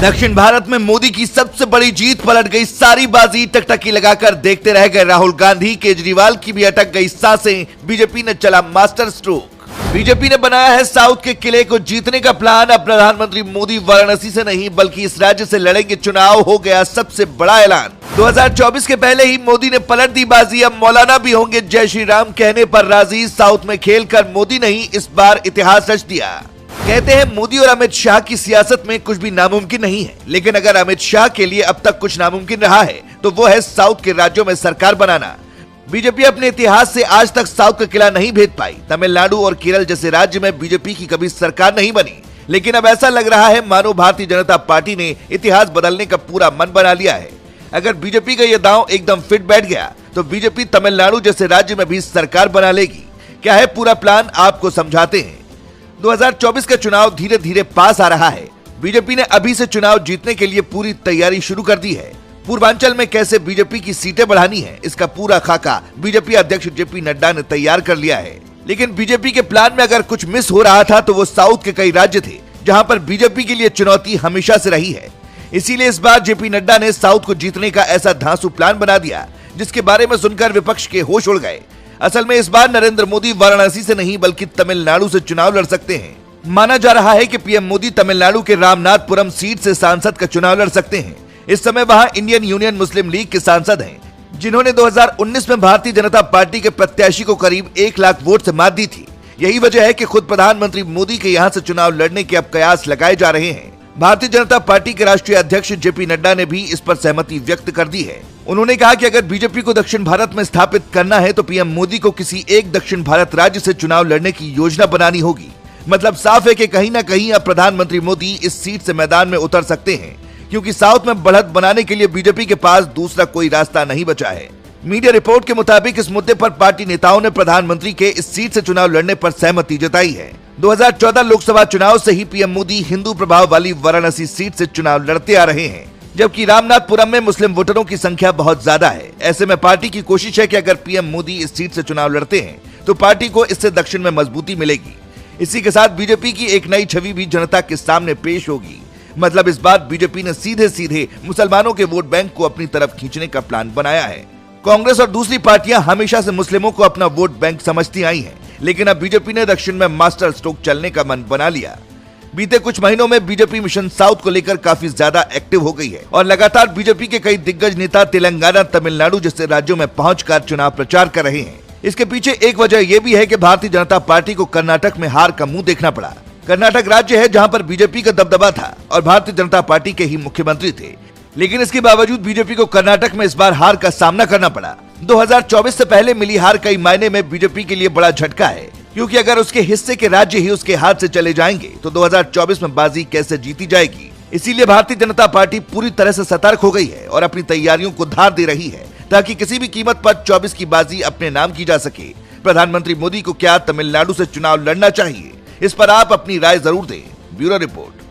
दक्षिण भारत में मोदी की सबसे बड़ी जीत, पलट गई सारी बाजी, टकटकी लगाकर देखते रह गए राहुल गांधी, केजरीवाल की भी अटक गई सांसें, बीजेपी ने चला मास्टर स्ट्रोक। बीजेपी ने बनाया है साउथ के किले को जीतने का प्लान। अब प्रधानमंत्री मोदी वाराणसी से नहीं बल्कि इस राज्य से लड़ेंगे चुनाव, हो गया सबसे बड़ा ऐलान। 2024 के पहले ही मोदी ने पलट दी बाजी, अब मौलाना भी होंगे जय श्री राम कहने पर राजी। साउथ में खेलकर मोदी ने ही इस बार इतिहास रच दिया। कहते हैं मोदी और अमित शाह की सियासत में कुछ भी नामुमकिन नहीं है, लेकिन अगर अमित शाह के लिए अब तक कुछ नामुमकिन रहा है तो वो है साउथ के राज्यों में सरकार बनाना। बीजेपी अपने इतिहास से आज तक साउथ का किला नहीं भेद पाई। तमिलनाडु और केरल जैसे राज्य में बीजेपी की कभी सरकार नहीं बनी, लेकिन अब ऐसा लग रहा है मानो भारतीय जनता पार्टी ने इतिहास बदलने का पूरा मन बना लिया है। अगर बीजेपी का यह दांव एकदम फिट बैठ गया तो बीजेपी तमिलनाडु जैसे राज्य में भी सरकार बना लेगी। क्या है पूरा प्लान, आपको समझाते हैं। 2024 का चुनाव धीरे धीरे पास आ रहा है। बीजेपी ने अभी से चुनाव जीतने के लिए पूरी तैयारी शुरू कर दी है। पूर्वांचल में कैसे बीजेपी की सीटें बढ़ानी है, इसका पूरा खाका बीजेपी अध्यक्ष जेपी नड्डा ने तैयार कर लिया है। लेकिन बीजेपी के प्लान में अगर कुछ मिस हो रहा था तो वो साउथ के कई राज्य थे जहां पर बीजेपी के लिए चुनौती हमेशा से रही है। इसीलिए इस बार जेपी नड्डा ने साउथ को जीतने का ऐसा धांसू प्लान बना दिया जिसके बारे में सुनकर विपक्ष के होश उड़ गए। असल में इस बार नरेंद्र मोदी वाराणसी से नहीं बल्कि तमिलनाडु से चुनाव लड़ सकते हैं। माना जा रहा है कि पीएम मोदी तमिलनाडु के रामनाथपुरम सीट से सांसद का चुनाव लड़ सकते हैं। इस समय वहां इंडियन यूनियन मुस्लिम लीग के सांसद हैं, जिन्होंने 2019 में भारतीय जनता पार्टी के प्रत्याशी को करीब 1 लाख वोट से मात दी थी। यही वजह है कि खुद प्रधानमंत्री मोदी के यहां से चुनाव लड़ने के अब कयास लगाए जा रहे हैं। भारतीय जनता पार्टी के राष्ट्रीय अध्यक्ष जेपी नड्डा ने भी इस पर सहमति व्यक्त कर दी है। उन्होंने कहा कि अगर बीजेपी को दक्षिण भारत में स्थापित करना है तो पीएम मोदी को किसी एक दक्षिण भारत राज्य से चुनाव लड़ने की योजना बनानी होगी। मतलब साफ है कि कहीं ना कहीं अब प्रधानमंत्री मोदी इस सीट से मैदान में उतर सकते हैं, क्योंकि साउथ में बढ़त बनाने के लिए बीजेपी के पास दूसरा कोई रास्ता नहीं बचा है। मीडिया रिपोर्ट के मुताबिक इस मुद्दे पर पार्टी नेताओं ने प्रधानमंत्री के इस सीट से चुनाव लड़ने पर सहमति जताई है। 2014 लोकसभा चुनाव से ही पीएम मोदी हिंदू प्रभाव वाली वाराणसी सीट से चुनाव लड़ते आ रहे हैं, जबकि रामनाथपुरम में मुस्लिम वोटरों की संख्या बहुत ज्यादा है। ऐसे में पार्टी की कोशिश है कि अगर पीएम मोदी इस सीट से चुनाव लड़ते हैं तो पार्टी को इससे दक्षिण में मजबूती मिलेगी। इसी के साथ बीजेपी की एक नई छवि भी जनता के सामने पेश होगी। मतलब इस बार बीजेपी ने सीधे सीधे मुसलमानों के वोट बैंक को अपनी तरफ खींचने का प्लान बनाया है। कांग्रेस और दूसरी पार्टियां हमेशा से मुस्लिमों को अपना वोट बैंक समझती आई हैं, लेकिन अब बीजेपी ने दक्षिण में मास्टर स्ट्रोक चलने का मन बना लिया। बीते कुछ महीनों में बीजेपी मिशन साउथ को लेकर काफी ज्यादा एक्टिव हो गई है और लगातार बीजेपी के कई दिग्गज नेता तेलंगाना, तमिलनाडु जैसे राज्यों में पहुंचकर चुनाव प्रचार कर रहे हैं। इसके पीछे एक वजह यह भी है कि भारतीय जनता पार्टी को कर्नाटक में हार का मुंह देखना पड़ा। कर्नाटक राज्य है जहां पर बीजेपी का दबदबा था और भारतीय जनता पार्टी के ही मुख्यमंत्री थे, लेकिन इसके बावजूद बीजेपी को कर्नाटक में इस बार हार का सामना करना पड़ा। 2024 से पहले मिली हार कई मायने में बीजेपी के लिए बड़ा झटका है, क्योंकि अगर उसके हिस्से के राज्य ही उसके हाथ से चले जाएंगे तो 2024 में बाजी कैसे जीती जाएगी। इसीलिए भारतीय जनता पार्टी पूरी तरह से सतर्क हो गई है और अपनी तैयारियों को धार दे रही है ताकि किसी भी कीमत पर 24 की बाजी अपने नाम की जा सके। प्रधानमंत्री मोदी को क्या तमिलनाडु से चुनाव लड़ना चाहिए, इस पर आप अपनी राय जरूर दें। Bureau report.